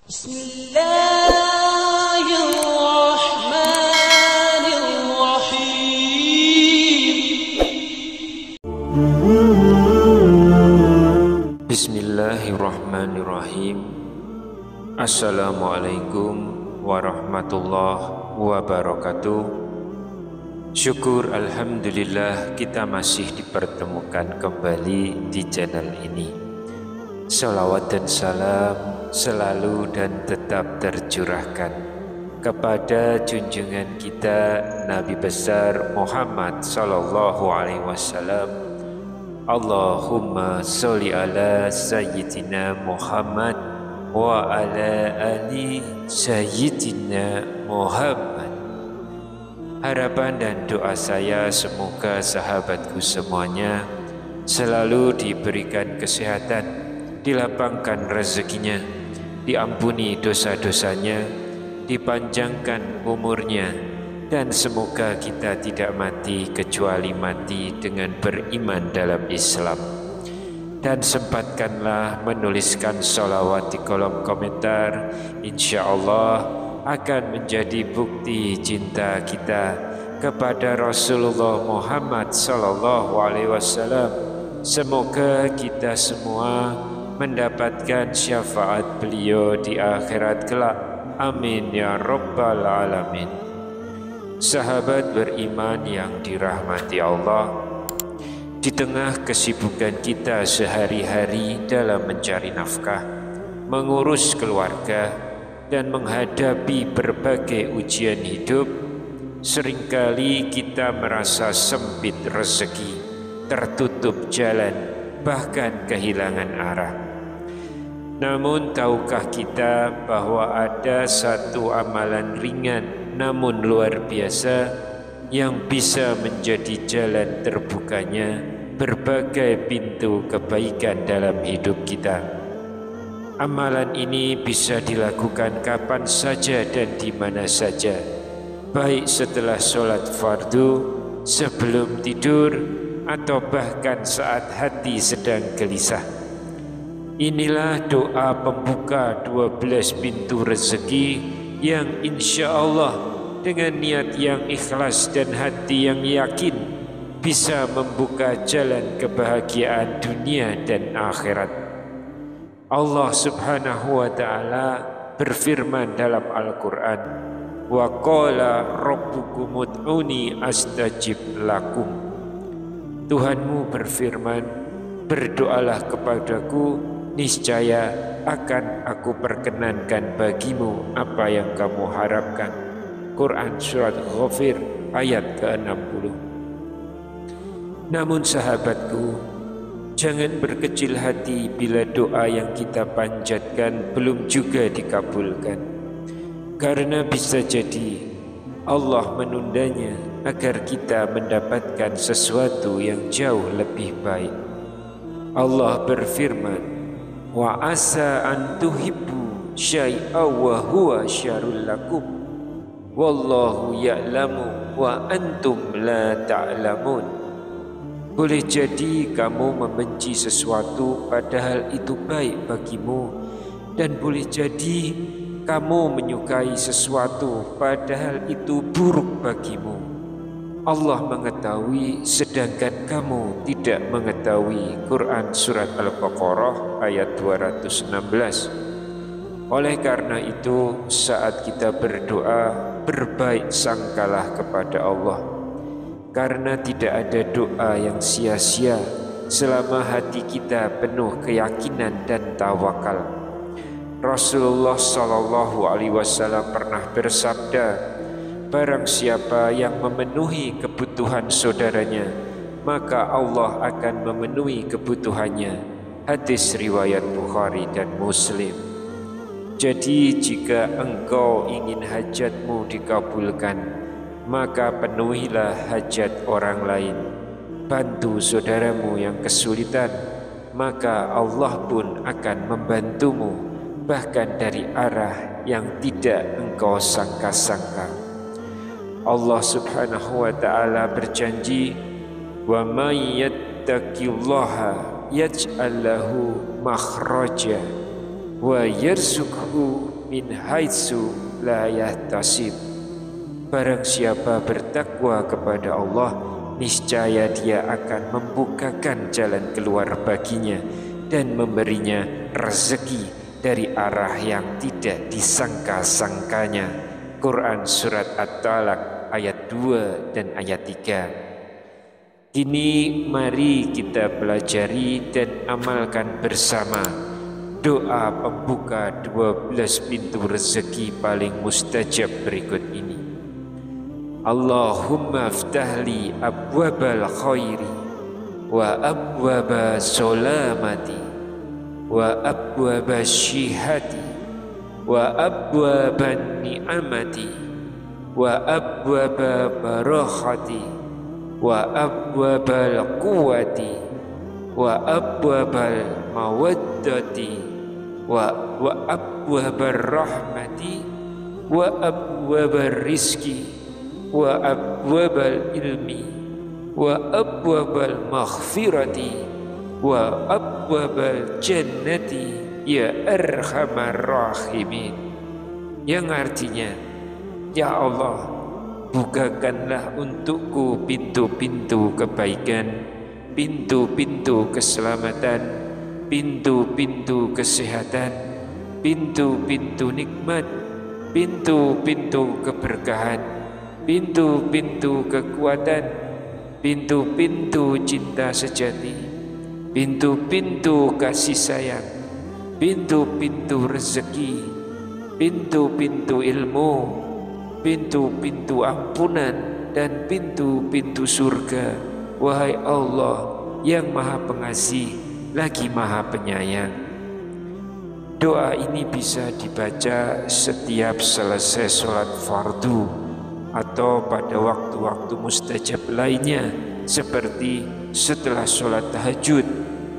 Bismillahirrahmanirrahim. Assalamualaikum warahmatullahi wabarakatuh. Syukur alhamdulillah kita masih dipertemukan kembali di channel ini. Salawat dan salam selalu dan tetap tercurahkan kepada junjungan kita Nabi besar Muhammad sallallahu alaihi wasallam. Allahumma sholli ala sayyidina Muhammad wa ala ali sayyidina Muhammad. Harapan dan doa saya semoga sahabatku semuanya selalu diberikan kesehatan, dilapangkan rezekinya, diampuni dosa-dosanya, dipanjangkan umurnya, dan semoga kita tidak mati kecuali mati dengan beriman dalam Islam. Dan sempatkanlah menuliskan sholawat di kolom komentar. Insya Allah akan menjadi bukti cinta kita kepada Rasulullah Muhammad sallallahu alaihi wasallam. Semoga kita semua mendapatkan syafaat beliau di akhirat kelak. Amin ya rabbal alamin. Sahabat beriman yang dirahmati Allah, di tengah kesibukan kita sehari-hari dalam mencari nafkah, mengurus keluarga, dan menghadapi berbagai ujian hidup, seringkali kita merasa sempit rezeki, tertutup jalan, bahkan kehilangan arah. Namun tahukah kita bahwa ada satu amalan ringan namun luar biasa yang bisa menjadi jalan terbukanya berbagai pintu kebaikan dalam hidup kita. Amalan ini bisa dilakukan kapan saja dan di mana saja, baik setelah sholat fardu, sebelum tidur, atau bahkan saat hati sedang gelisah. Inilah doa pembuka 12 pintu rezeki yang insya Allah dengan niat yang ikhlas dan hati yang yakin bisa membuka jalan kebahagiaan dunia dan akhirat. Allah subhanahu wa ta'ala berfirman dalam Al-Quran, wa qala rabbukum ud'uni astajib lakum. Tuhanmu berfirman, berdoalah kepadaku, niscaya akan aku perkenankan bagimu apa yang kamu harapkan. Quran Surat Ghafir ayat ke-60. Namun sahabatku, jangan berkecil hati bila doa yang kita panjatkan belum juga dikabulkan. Karena bisa jadi Allah menundanya agar kita mendapatkan sesuatu yang jauh lebih baik. Allah berfirman, wa asa an tuhibbu syai'a wa huwa syarrul lakum wallahu ya'lamu wa antum la ta'lamun. Boleh jadi kamu membenci sesuatu padahal itu baik bagimu, dan boleh jadi kamu menyukai sesuatu padahal itu buruk bagimu. Allah mengetahui sedangkan kamu tidak mengetahui. Quran Surat Al-Baqarah ayat 216. Oleh karena itu, saat kita berdoa, berbaik sangkalah kepada Allah, karena tidak ada doa yang sia-sia selama hati kita penuh keyakinan dan tawakal. Rasulullah sallallahu alaihi wasallam pernah bersabda, barang siapa yang memenuhi kebutuhan saudaranya, maka Allah akan memenuhi kebutuhannya. Hadis riwayat Bukhari dan Muslim. Jadi jika engkau ingin hajatmu dikabulkan, maka penuhilah hajat orang lain. Bantu saudaramu yang kesulitan, maka Allah pun akan membantumu, bahkan dari arah yang tidak engkau sangka-sangka. Allah subhanahu wa ta'ala berjanji, wa may yattaqillaha yaj'al lahu makhraja wa yarzuqhu min haitsu la yahtasib. Barang siapa bertakwa kepada Allah, niscaya Dia akan membukakan jalan keluar baginya dan memberinya rezeki dari arah yang tidak disangka-sangkanya. Quran Surat At-Talaq ayat 2 dan ayat 3. Kini mari kita pelajari dan amalkan bersama doa pembuka 12 pintu rezeki paling mustajab berikut ini. Allahumma aftahli abwabal khairi wa abwaba solamati wa abwaba syihati wa abwaban ni'amati wa abwaba barakati wa abwabal quwati wa abwabal mawaddati wa abwabar rahmati wa abwabar rizki wa abwabal ilmi wa abwabal maghfirati wa abwabal jannati ya arhamar rahimin. Yang artinya, ya Allah, bukakanlah untukku pintu-pintu kebaikan, pintu-pintu keselamatan, pintu-pintu kesehatan, pintu-pintu nikmat, pintu-pintu keberkahan, pintu-pintu kekuatan, pintu-pintu cinta sejati, pintu-pintu kasih sayang, pintu-pintu rezeki, pintu-pintu ilmu, pintu-pintu ampunan, dan pintu-pintu surga. Wahai Allah yang Maha Pengasih lagi Maha Penyayang. Doa ini bisa dibaca setiap selesai sholat fardu atau pada waktu-waktu mustajab lainnya, seperti setelah sholat tahajud,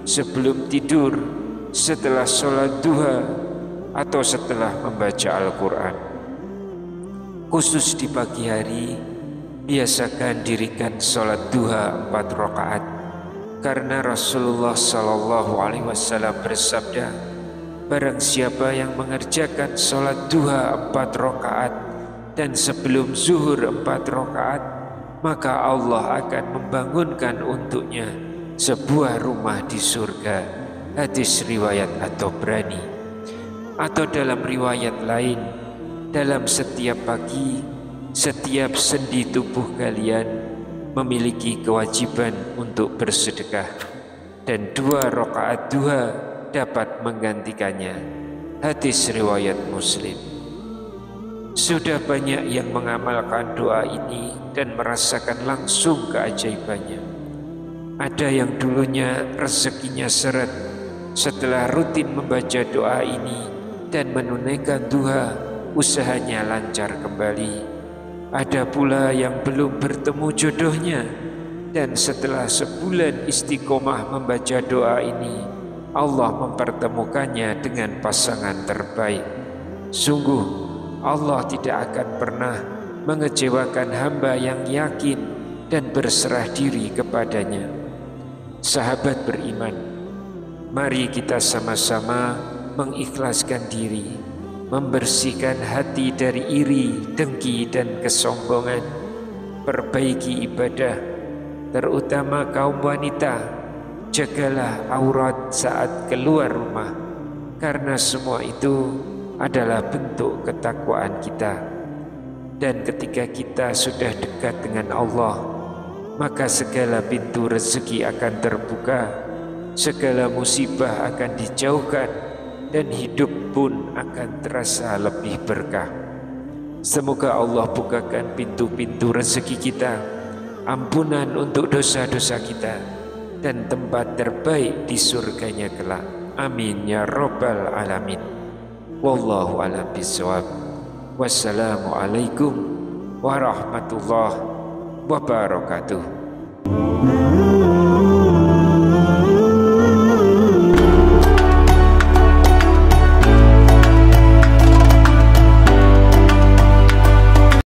sebelum tidur, setelah sholat duha, atau setelah membaca Al-Quran. Khusus di pagi hari, biasakan dirikan sholat duha 4 rakaat, karena Rasulullah SAW bersabda, barang siapa yang mengerjakan sholat duha 4 rakaat dan sebelum zuhur 4 rakaat, maka Allah akan membangunkan untuknya sebuah rumah di surga. Hadis riwayat At-Tabrani. Atau dalam riwayat lain, dalam setiap pagi, setiap sendi tubuh kalian memiliki kewajiban untuk bersedekah, dan 2 rakaat duha dapat menggantikannya. Hadis riwayat Muslim. Sudah banyak yang mengamalkan doa ini dan merasakan langsung keajaibannya. Ada yang dulunya rezekinya seret setelah rutin membaca doa ini dan menunaikan duha, usahanya lancar kembali. Ada pula yang belum bertemu jodohnya dan setelah sebulan istiqomah membaca doa ini, Allah mempertemukannya dengan pasangan terbaik. Sungguh Allah tidak akan pernah mengecewakan hamba yang yakin dan berserah diri kepadanya. Sahabat beriman, mari kita sama-sama mengikhlaskan diri, membersihkan hati dari iri, dengki, dan kesombongan, perbaiki ibadah, terutama kaum wanita. Jagalah aurat saat keluar rumah, karena semua itu adalah bentuk ketakwaan kita. Dan ketika kita sudah dekat dengan Allah, maka segala pintu rezeki akan terbuka, segala musibah akan dijauhkan, dan hidup pun akan terasa lebih berkah. Semoga Allah bukakan pintu-pintu rezeki kita, ampunan untuk dosa-dosa kita, dan tempat terbaik di surganya kelak. Amin ya Rabbal Alamin. Wallahu a'lam bishawab. Wassalamualaikum warahmatullahi wabarakatuh.